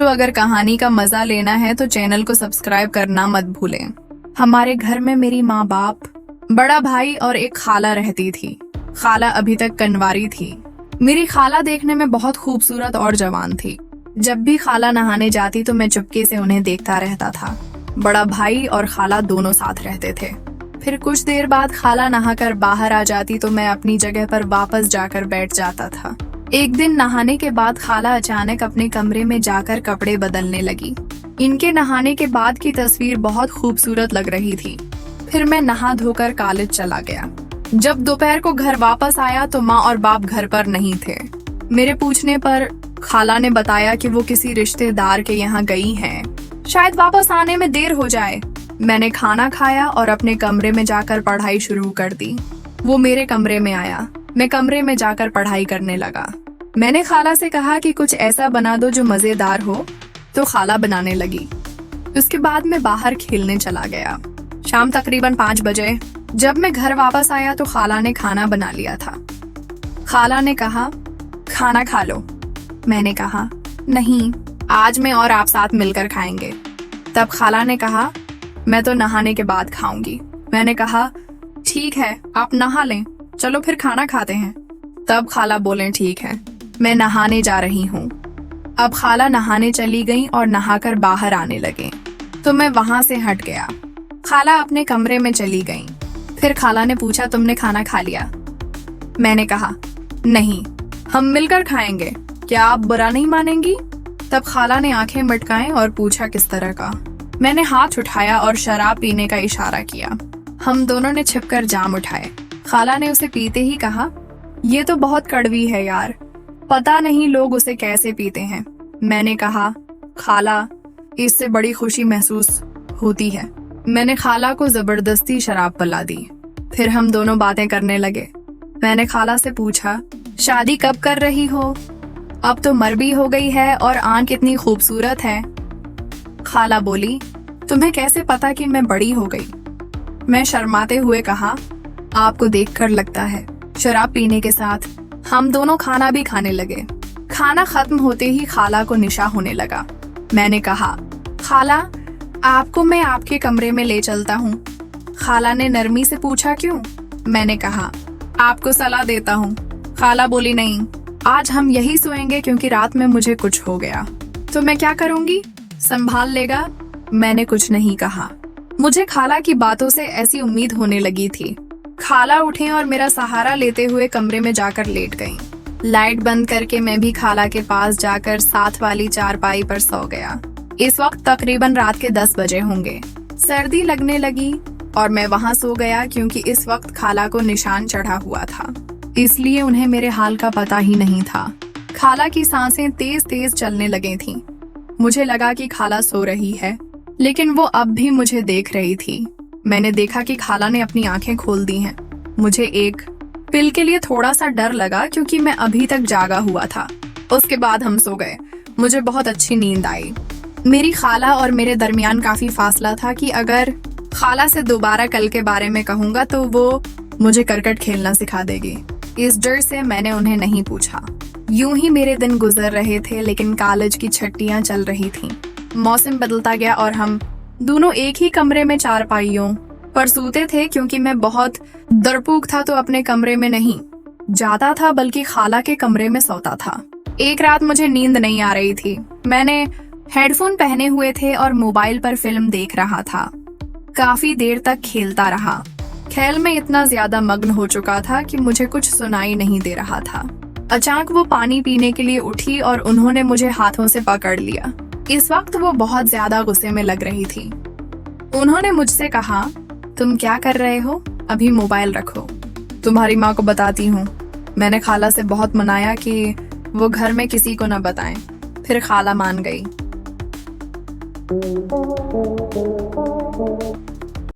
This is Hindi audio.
तो अगर कहानी का मजा लेना है तो चैनल को सब्सक्राइब करना मत भूलें। हमारे घर में मेरी माँ बाप, बड़ा भाई और एक खाला रहती थी। खाला अभी तक कन्वारी थी। मेरी खाला देखने में बहुत खूबसूरत और जवान थी। जब भी खाला नहाने जाती तो मैं चुपके से उन्हें देखता रहता था। बड़ा भाई और खाला दोनों साथ रहते थे। फिर कुछ देर बाद खाला नहाकर बाहर आ जाती तो मैं अपनी जगह पर वापस जाकर बैठ जाता था। एक दिन नहाने के बाद खाला अचानक अपने कमरे में जाकर कपड़े बदलने लगी। इनके नहाने के बाद की तस्वीर बहुत खूबसूरत लग रही थी। फिर मैं नहा धोकर कॉलेज चला गया। जब दोपहर को घर वापस आया तो माँ और बाप घर पर नहीं थे। मेरे पूछने पर खाला ने बताया कि वो किसी रिश्तेदार के यहाँ गई हैं। शायद वापस आने में देर हो जाए। मैंने खाना खाया और अपने कमरे में जाकर पढ़ाई शुरू कर दी। वो मेरे कमरे में आया। मैं कमरे में जाकर पढ़ाई करने लगा। मैंने खाला से कहा कि कुछ ऐसा बना दो जो मजेदार हो, तो खाला बनाने लगी। उसके बाद मैं बाहर खेलने चला गया। शाम तकरीबन 5 बजे जब मैं घर वापस आया तो खाला ने खाना बना लिया था। खाला ने कहा, खाना खा लो। मैंने कहा, नहीं, आज मैं और आप साथ मिलकर खाएंगे। तब खाला ने कहा, मैं तो नहाने के बाद खाऊंगी। मैंने कहा, ठीक है, आप नहा लें, चलो फिर खाना खाते हैं। तब खाला बोले, ठीक है, मैं नहाने जा रही हूँ। अब खाला नहाने चली गई और नहाकर बाहर आने लगे तो मैं वहां से हट गया। खाला अपने कमरे में चली गई। फिर खाला ने पूछा, तुमने खाना खा लिया? मैंने कहा, नहीं, हम मिलकर खाएंगे, क्या आप बुरा नहीं मानेंगी? तब खाला ने आंखें मटकाएं और पूछा, किस तरह का? मैंने हाथ उठाया और शराब पीने का इशारा किया। हम दोनों ने छिपकर जाम उठाए। खाला ने उसे पीते ही कहा, ये तो बहुत कड़वी है यार, पता नहीं लोग उसे कैसे पीते हैं। मैंने कहा, खाला, इससे बड़ी खुशी महसूस होती है। मैंने खाला को जबरदस्ती शराब पिला दी। फिर हम दोनों बातें करने लगे। मैंने खाला से पूछा, शादी कब कर रही हो? अब तो मर भी हो गई है और आंख कितनी खूबसूरत है। खाला बोली, तुम्हें कैसे पता कि मैं बड़ी हो गई? मैं शर्माते हुए कहा, आपको देखकर लगता है। शराब पीने के साथ हम दोनों खाना भी खाने लगे। खाना खत्म होते ही खाला को निशा होने लगा। मैंने कहा, खाला, आपको मैं आपके कमरे में ले चलता हूँ। खाला ने नरमी से पूछा, क्यों? मैंने कहा, आपको सलाह देता हूँ। खाला बोली, नहीं, आज हम यही सोएंगे क्योंकि रात में मुझे कुछ हो गया। तो मैं क्या करूँगी? संभाल लेगा? मैंने कुछ नहीं कहा। मुझे खाला की बातों से ऐसी उम्मीद होने लगी थी। खाला उठे और मेरा सहारा लेते हुए कमरे में जाकर लेट गईं। लाइट बंद करके मैं भी खाला के पास जाकर साथ वाली चारपाई पर सो गया। इस वक्त तकरीबन रात के 10 बजे होंगे। सर्दी लगने लगी और मैं वहां सो गया क्योंकि इस वक्त खाला को निशान चढ़ा हुआ था, इसलिए उन्हें मेरे हाल का पता ही नहीं था। खाला की सांसें तेज तेज चलने लगी थीं। मुझे लगा कि खाला सो रही है, लेकिन वो अब भी मुझे देख रही थी। मैंने देखा कि खाला ने अपनी आंखें खोल दी हैं। मुझे एक पिल के लिए थोड़ा सा डर लगा क्योंकि मैं अभी तक जागा हुआ था। उसके बाद हम सो गए। मुझे बहुत अच्छी नींद आई। मेरी खाला और मेरे दरमियान काफी फासला था कि अगर खाला से दोबारा कल के बारे में कहूंगा तो वो मुझे क्रिकेट खेलना सिखा देगी। इस डर से मैंने उन्हें नहीं पूछा। यूं ही मेरे दिन गुजर रहे थे, लेकिन कॉलेज की छुट्टियां चल रही थीं। मौसम बदलता गया और हम दोनों एक ही कमरे में चारपाइयों पर सोते थे क्योंकि मैं बहुत डरपोक था तो अपने कमरे में नहीं जाता था बल्कि खाला के कमरे में सोता था। एक रात मुझे नींद नहीं आ रही थी। मैंने हेडफोन पहने हुए थे और मोबाइल पर फिल्म देख रहा था। काफी देर तक खेलता रहा। खेल में इतना ज्यादा मग्न हो चुका था कि मुझे कुछ सुनाई नहीं दे रहा था। अचानक वो पानी पीने के लिए उठी और उन्होंने मुझे हाथों से पकड़ लिया। इस वक्त वो बहुत ज्यादा गुस्से में लग रही थी। उन्होंने मुझसे कहा, तुम क्या कर रहे हो? अभी मोबाइल रखो, तुम्हारी माँ को बताती हूँ। मैंने खाला से बहुत मनाया कि वो घर में किसी को न बताएं। फिर खाला मान गई।